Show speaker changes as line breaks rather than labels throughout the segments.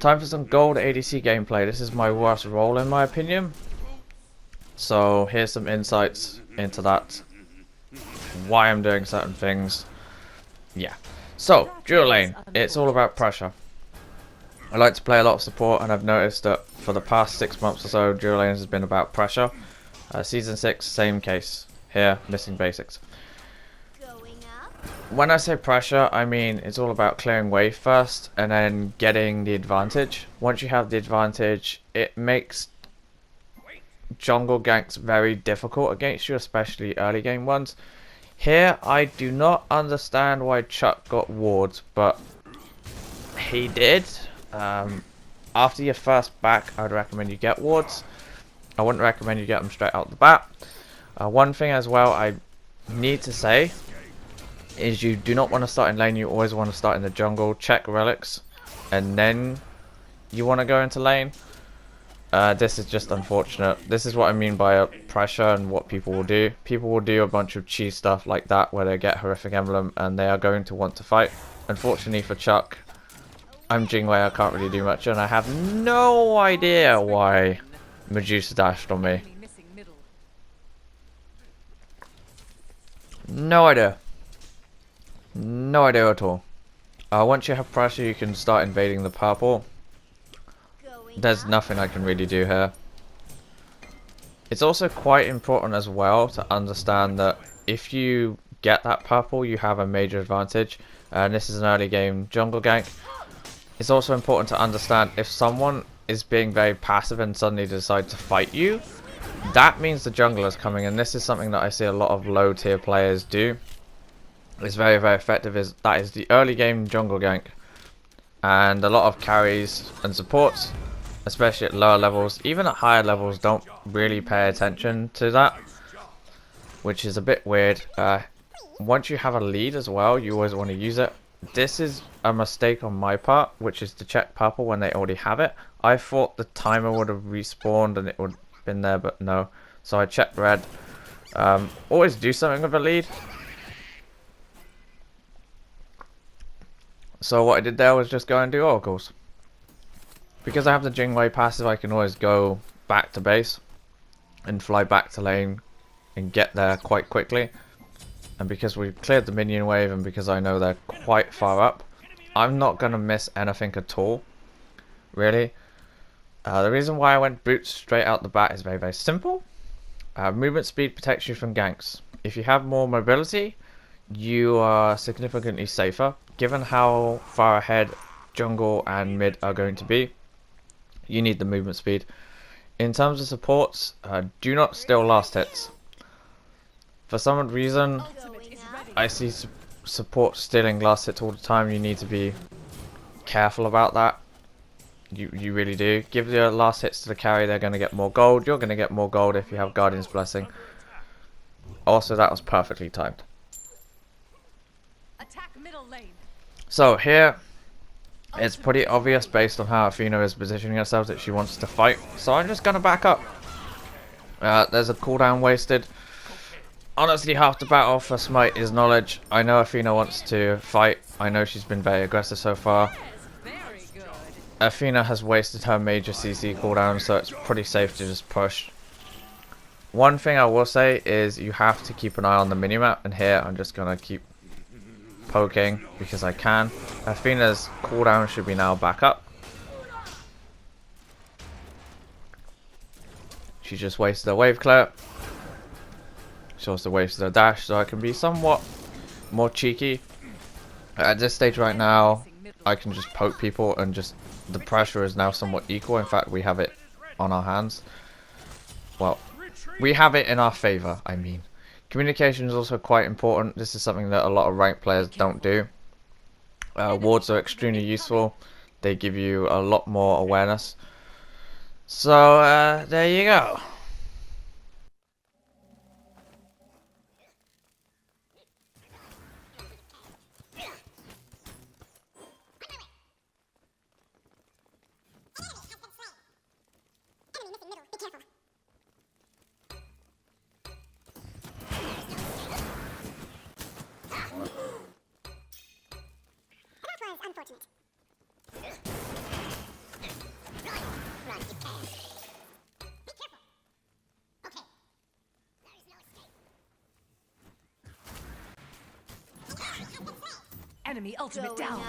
Time for some gold ADC gameplay. This is my worst role in my opinion. So here's some insights into that. Why I'm doing certain things. Yeah. So, dual lane. It's all about pressure. I like to play a lot of support, and I've noticed that for the past 6 months or so, dual lane has been about pressure. Season 6, same case. Here, missing basics. When I say pressure, I mean it's all about clearing wave first and then getting the advantage. Once you have the advantage, it makes jungle ganks very difficult against you, especially early game ones. Here, I do not understand why Chuck got wards, but he did. After your first back, I would recommend you get wards. I wouldn't recommend you get them straight out the bat. One thing as well I need to say is you do not want to start in lane, you always want to start in the jungle, check relics, and then you want to go into lane. This is just unfortunate. This is what I mean by pressure and what people will do. People will do a bunch of cheese stuff like that where they get horrific emblem and they are going to want to fight. Unfortunately for Chuck, I'm Jing, I can't really do much, and I have no idea why Medusa dashed on me. No idea. No idea at all. Once you have pressure, you can start invading the purple. There's nothing I can really do here. It's also quite important as well to understand that if you get that purple, you have a major advantage. And this is an early game jungle gank. It's also important to understand if someone is being very passive and suddenly decide to fight you, that means the jungler is coming, and this is something that I see a lot of low tier players do. It's very, very effective. That is the early game jungle gank, and a lot of carries and supports, especially at lower levels, even at higher levels, don't really pay attention to that, which is a bit weird. Once you have a lead as well, you always want to use it. This is a mistake on my part, which is to check purple when they already have it. I thought the timer would have respawned and it would have been there, but no. So I checked red. Always do something with a lead. So what I did there was just go and do oracles. Because I have the Jing passive, I can always go back to base and fly back to lane and get there quite quickly. And because we've cleared the minion wave and because I know they're quite far up, I'm not going to miss anything at all, really. The reason why I went boots straight out the bat is very, very simple. Movement speed protects you from ganks. If you have more mobility, you are significantly safer. Given how far ahead jungle and mid are going to be, you need the movement speed. In terms of supports, do not steal last hits. For some reason, I see support stealing last hits all the time. You need to be careful about that. You really do. Give your last hits to the carry, they're going to get more gold. You're going to get more gold if you have Guardian's Blessing. Also, that was perfectly timed. So here, it's pretty obvious based on how Athena is positioning herself that she wants to fight. So I'm just going to back up. There's a cooldown wasted. Honestly, half the battle for Smite is knowledge. I know Athena wants to fight. I know she's been very aggressive so far. Athena has wasted her major CC cooldown, so it's pretty safe to just push. One thing I will say is you have to keep an eye on the minimap, and here I'm just going to keep poking because I can. Athena's cooldown should be now back up. She just wasted her wave clear. She also wasted her dash, so I can be somewhat more cheeky. At this stage right now, I can just poke people and just the pressure is now somewhat equal. In fact, we have it on our hands. Well, we have it in our favor, I mean. Communication is also quite important. This is something that a lot of ranked players don't do. Wards are extremely useful. They give you a lot more awareness. So, there you go.
Enemy ultimate down.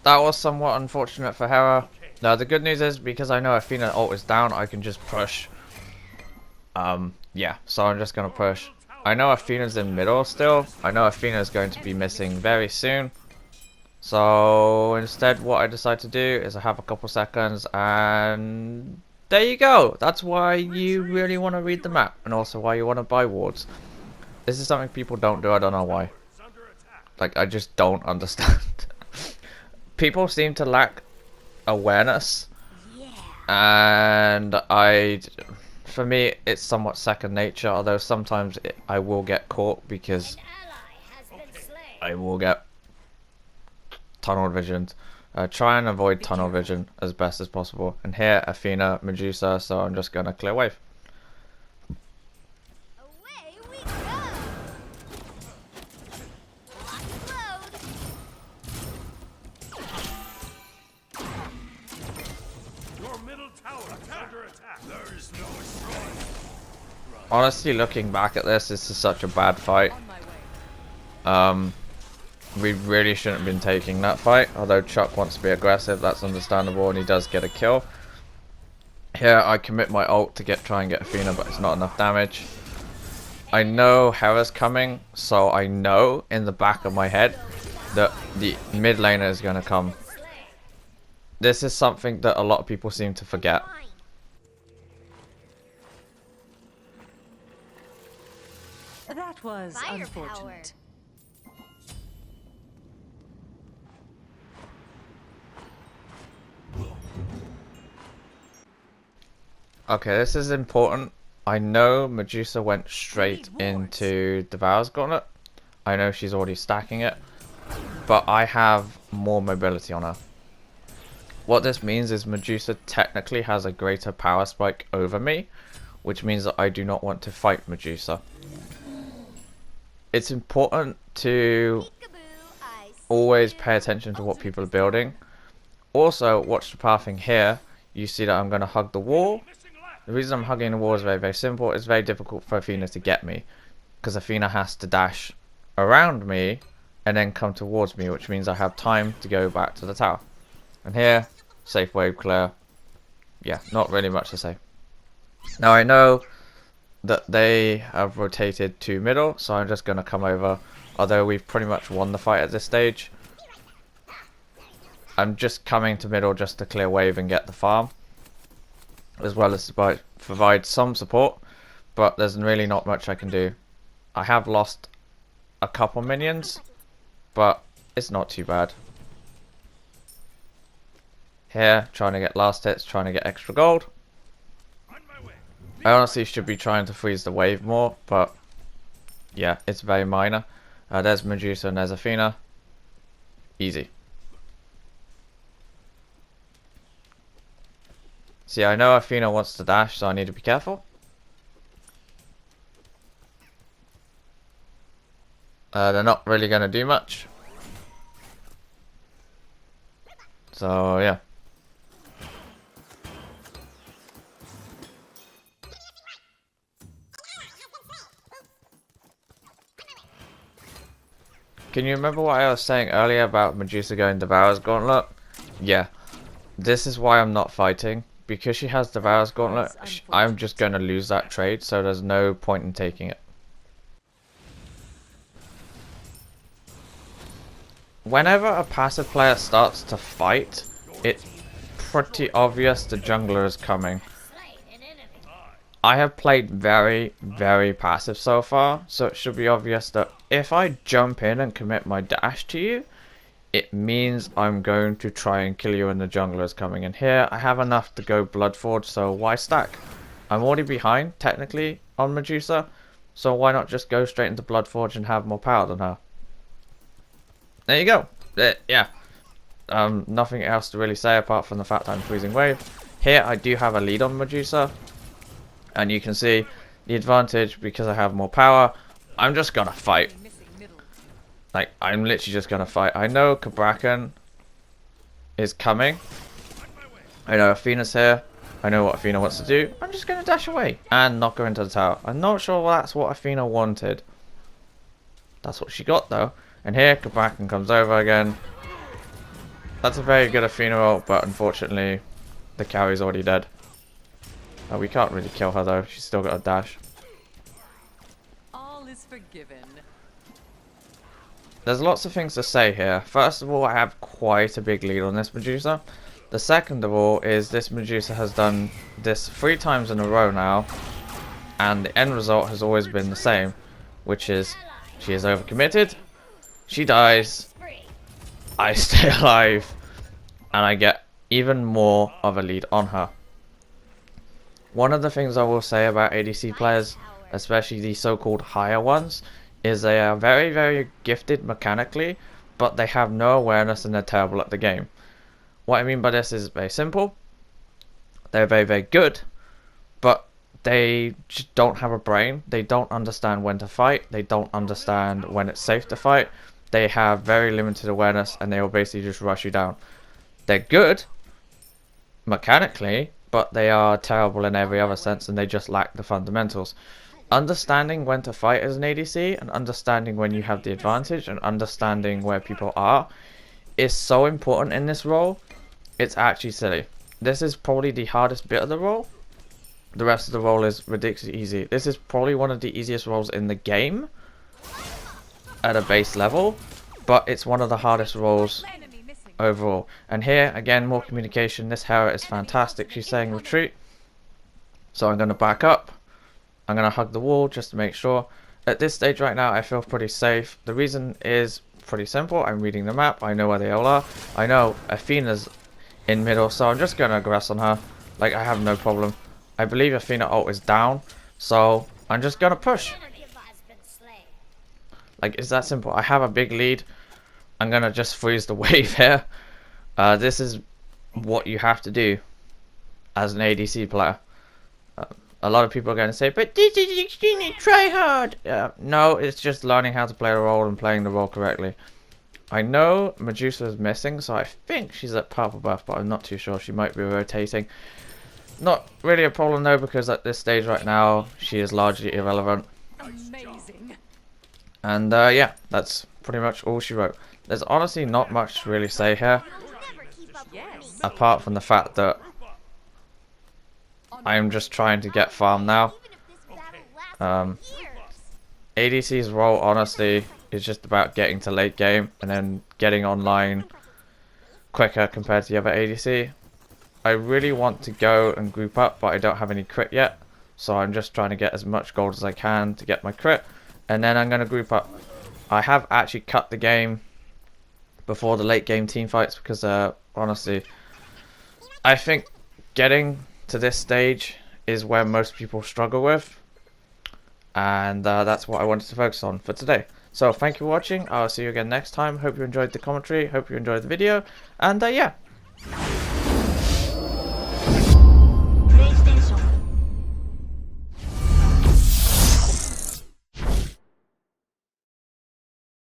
That was somewhat unfortunate for Hera. Now the good news is, because I know Athena ult is down, I can just push. Yeah, so I'm just gonna push. I know Athena's in middle still. I know Athena's going to be missing very soon. So instead what I decide to do is I have a couple seconds and there you go. That's why you really want to read the map and also why you want to buy wards. This is something people don't do, I don't know why. Like, I just don't understand. People seem to lack awareness. And for me, it's somewhat second nature, although sometimes I will get caught because I will get tunnel vision. Try and avoid tunnel vision as best as possible. And here, Athena, Medusa, so I'm just going to clear wave.
Away we go.
Your middle tower is under attack. There is no destroy.
Honestly, looking back at this is such a bad fight. We really shouldn't have been taking that fight, although Chuck wants to be aggressive, that's understandable, and he does get a kill. Here I commit my ult to try and get Athena, but it's not enough damage. I know Hera's coming, so I know in the back of my head that the mid laner is going to come. This is something that a lot of people seem to forget.
That was unfortunate.
Okay, this is important. I know Medusa went straight into Devour's Gauntlet. I know she's already stacking it. But I have more mobility on her. What this means is Medusa technically has a greater power spike over me, which means that I do not want to fight Medusa. It's important to always pay attention to what people are building. Also, watch the pathing here. You see that I'm going to hug the wall. The reason I'm hugging the wall is very, very simple. It's very difficult for Athena to get me, because Athena has to dash around me and then come towards me, which means I have time to go back to the tower. And here, safe wave clear. Yeah, not really much to say. Now I know that they have rotated to middle, so I'm just going to come over. Although we've pretty much won the fight at this stage, I'm just coming to middle just to clear wave and get the farm, as well as to provide some support, but there's really not much I can do. I have lost a couple minions, but it's not too bad. Here, trying to get last hits, trying to get extra gold. I honestly should be trying to freeze the wave more, but yeah, it's very minor. There's Medusa and there's Athena. Easy. See, I know Athena wants to dash, so I need to be careful. They're not really going to do much. So, yeah. Can you remember what I was saying earlier about Medusa going Devour's Gauntlet? Yeah. This is why I'm not fighting. Because she has Devour's Gauntlet, I'm just going to lose that trade, so there's no point in taking it. Whenever a passive player starts to fight, it's pretty obvious the jungler is coming. I have played very, very passive so far, so it should be obvious that if I jump in and commit my dash to you, it means I'm going to try and kill you when the jungler is coming in. Here, I have enough to go Bloodforge, so why stack? I'm already behind, technically, on Medusa, so why not just go straight into Bloodforge and have more power than her? There you go. Yeah. Nothing else to really say apart from the fact I'm freezing wave. Here, I do have a lead on Medusa, and you can see the advantage because I have more power. I'm just gonna fight. Like, I'm literally just going to fight. I know Kabrakan is coming. I know Athena's here. I know what Athena wants to do. I'm just going to dash away and knock her into the tower. I'm not sure that's what Athena wanted. That's what she got, though. And here, Kabakan comes over again. That's a very good Athena ult, but unfortunately, the carry's already dead. We can't really kill her though, she's still got a dash.
All is forgiven.
There's lots of things to say here. First of all, I have quite a big lead on this Medusa. The second of all is this Medusa has done this 3 times in a row now, and the end result has always been the same, which is she is overcommitted, she dies, I stay alive, and I get even more of a lead on her. One of the things I will say about ADC players, especially the so-called higher ones, is they are very, very gifted mechanically, but they have no awareness and they're terrible at the game. What I mean by this is very simple. They're very, very good, but they just don't have a brain. They don't understand when to fight. They don't understand when it's safe to fight. They have very limited awareness and they will basically just rush you down. They're good mechanically, but they are terrible in every other sense and they just lack the fundamentals. Understanding when to fight as an ADC and understanding when you have the advantage and understanding where people are is so important in this role. It's actually silly. This is probably the hardest bit of the role. The rest of the role is ridiculously easy. This is probably one of the easiest roles in the game at a base level, but it's one of the hardest roles overall. And here again, more communication. This Hera is fantastic. She's saying retreat, so I'm going to back up. I'm going to hug the wall just to make sure. At this stage right now I feel pretty safe. The reason is pretty simple. I'm reading the map. I know where they all are. I know Athena's in middle, so I'm just going to aggress on her. Like, I have no problem. I believe Athena ult is down, so I'm just going to push. Like, it's that simple. I have a big lead. I'm going to just freeze the wave here. This is what you have to do as an ADC player. A lot of people are going to say, but this is extremely try hard. No, it's just learning how to play the role and playing the role correctly. I know Medusa is missing, so I think she's at purple buff, but I'm not too sure. She might be rotating. Not really a problem though, because at this stage right now, she is largely irrelevant.
Amazing.
And yeah, that's pretty much all she wrote. There's honestly not much to really say here,
Yes.
apart from the fact that I am just trying to get farm now. ADC's role, honestly, is just about getting to late game and then getting online quicker compared to the other ADC. I really want to go and group up, but I don't have any crit yet, so I'm just trying to get as much gold as I can to get my crit, and then I'm going to group up. I have actually cut the game before the late game team fights because honestly, I think getting to this stage is where most people struggle with, and that's what I wanted to focus on for today. So thank you for watching. I'll see you again next time. Hope you enjoyed the commentary, hope you enjoyed the video, and yeah.